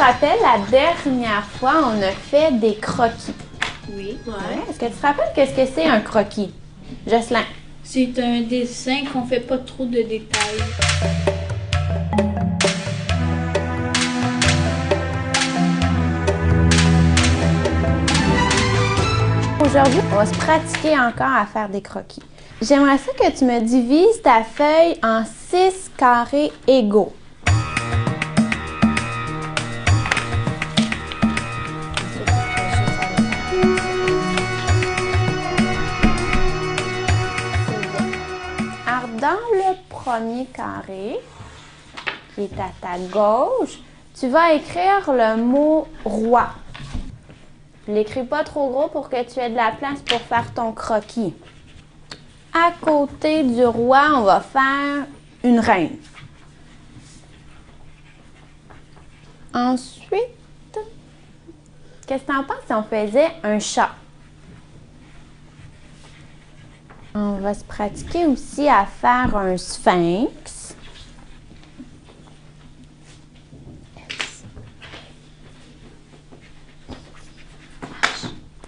rappelles, la dernière fois, on a fait des croquis. Oui. Ouais. Est-ce que tu te rappelles qu'est-ce que c'est un croquis? Jocelyn. C'est un dessin qu'on fait pas trop de détails. Aujourd'hui, on va se pratiquer encore à faire des croquis. J'aimerais ça que tu me divises ta feuille en 6 carrés égaux. Alors, dans le premier carré, qui est à ta gauche, tu vas écrire le mot « roi ». Je ne l'écris pas trop gros pour que tu aies de la place pour faire ton croquis. À côté du roi, on va faire une reine. Ensuite, qu'est-ce que tu en penses si on faisait un chat? On va se pratiquer aussi à faire un sphinx.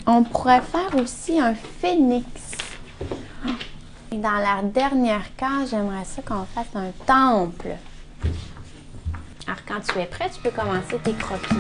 On pourrait faire aussi un phénix. Et dans la dernière case, j'aimerais ça qu'on fasse un temple. Alors, quand tu es prêt, tu peux commencer tes croquis.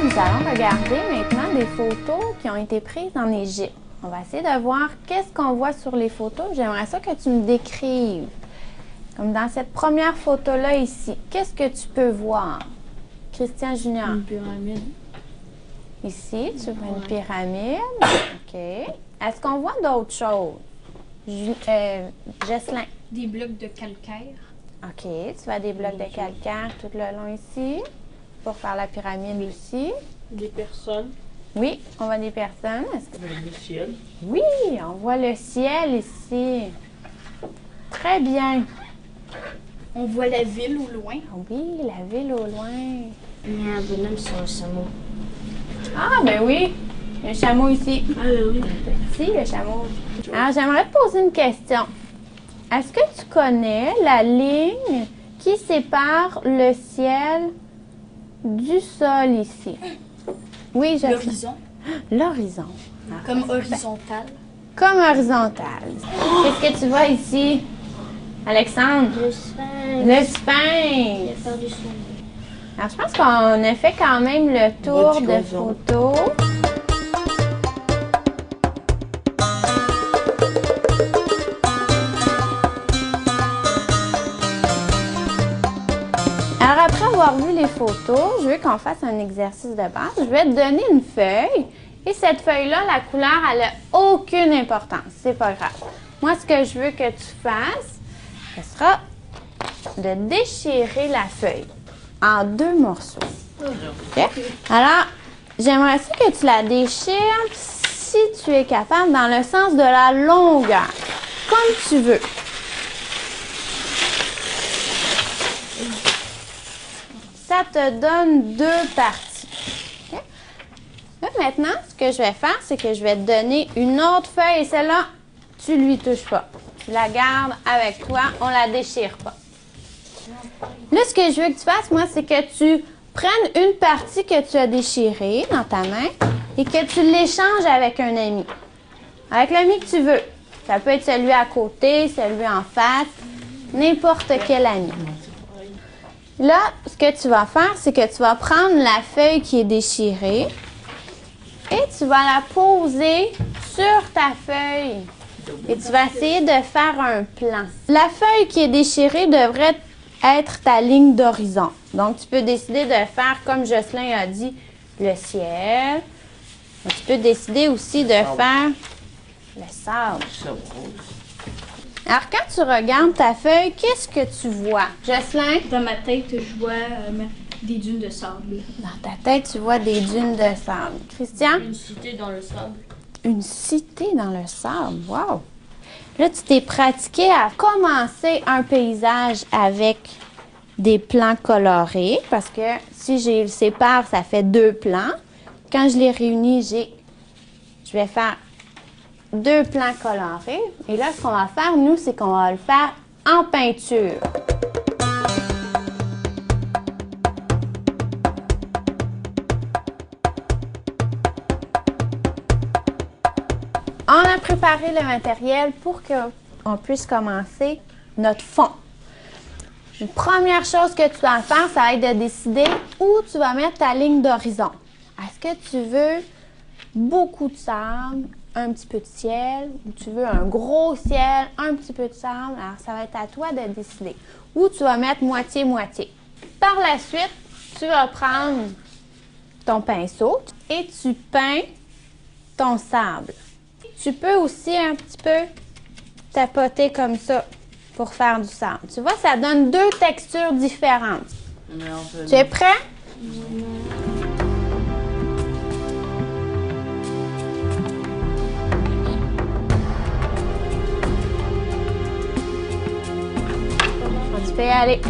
Nous allons regarder maintenant des photos qui ont été prises en Égypte. On va essayer de voir qu'est-ce qu'on voit sur les photos. J'aimerais ça que tu me décrives. Comme dans cette première photo-là ici, qu'est-ce que tu peux voir? Christian Junior. Une pyramide. Ici, tu vois une pyramide. OK. Est-ce qu'on voit d'autres choses? Jocelyn. Des blocs de calcaire. OK. Tu vois des blocs de calcaire tout le long ici. Pour faire la pyramide aussi. Des personnes. Oui, on voit des personnes. Le ciel. Oui, on voit le ciel ici. Très bien. On voit la ville au loin. Oui, la ville au loin. Il y a un bonhomme sur un chameau. Ah, ben oui. Il y a un chameau ici. Ah oui. Ici, le chameau. Alors, j'aimerais te poser une question. Est-ce que tu connais la ligne qui sépare le ciel du sol ici? Oui, je L'horizon. L'horizon. Comme horizontal. Comme horizontal. Qu'est-ce que tu vois ici, Alexandre? Le sphinx. Le sphinx. Il a perdu son nez. Alors, je pense qu'on a fait quand même le tour de photos. Alors, après avoir vu les photos, je veux qu'on fasse un exercice de base. Je vais te donner une feuille. Et cette feuille-là, la couleur, elle n'a aucune importance. C'est pas grave. Moi, ce que je veux que tu fasses, ce sera de déchirer la feuille en 2 morceaux. Okay? Alors, j'aimerais ça que tu la déchires, si tu es capable, dans le sens de la longueur, comme tu veux. Ça te donne 2 parties. Okay? Là, maintenant, ce que je vais faire, c'est que je vais te donner une autre feuille et celle-là, tu lui touches pas. Tu la gardes avec toi, on la déchire pas. Là, ce que je veux que tu fasses, moi, c'est que tu prennes une partie que tu as déchirée dans ta main et que tu l'échanges avec un ami. Avec l'ami que tu veux. Ça peut être celui à côté, celui en face, n'importe quel ami. Là, ce que tu vas faire, c'est que tu vas prendre la feuille qui est déchirée et tu vas la poser sur ta feuille. Et tu vas essayer de faire un plan. La feuille qui est déchirée devrait être ta ligne d'horizon. Donc, tu peux décider de faire, comme Jocelyn a dit, le ciel. Tu peux décider aussi de faire le sable. Alors, quand tu regardes ta feuille, qu'est-ce que tu vois? Jocelyn? Dans ma tête, je vois Des dunes de sable. Dans ta tête, tu vois des dunes de sable. Christian? Une cité dans le sable. Une cité dans le sable. Wow! Là, tu t'es pratiqué à commencer un paysage avec des plans colorés parce que si je le sépare, ça fait 2 plans. Quand je les réunis, je vais faire 2 plans colorés. Et là, ce qu'on va faire, nous, c'est qu'on va le faire en peinture. On a préparé le matériel pour qu'on puisse commencer notre fond. La première chose que tu vas faire, ça va être de décider où tu vas mettre ta ligne d'horizon. Est-ce que tu veux beaucoup de sable, un petit peu de ciel, ou tu veux un gros ciel, un petit peu de sable? Alors, ça va être à toi de décider. Où tu vas mettre moitié-moitié. Par la suite, tu vas prendre ton pinceau et tu peins ton sable. Tu peux aussi un petit peu tapoter comme ça pour faire du sable. Tu vois, ça donne 2 textures différentes. Tu es prêt? Tu peux y aller.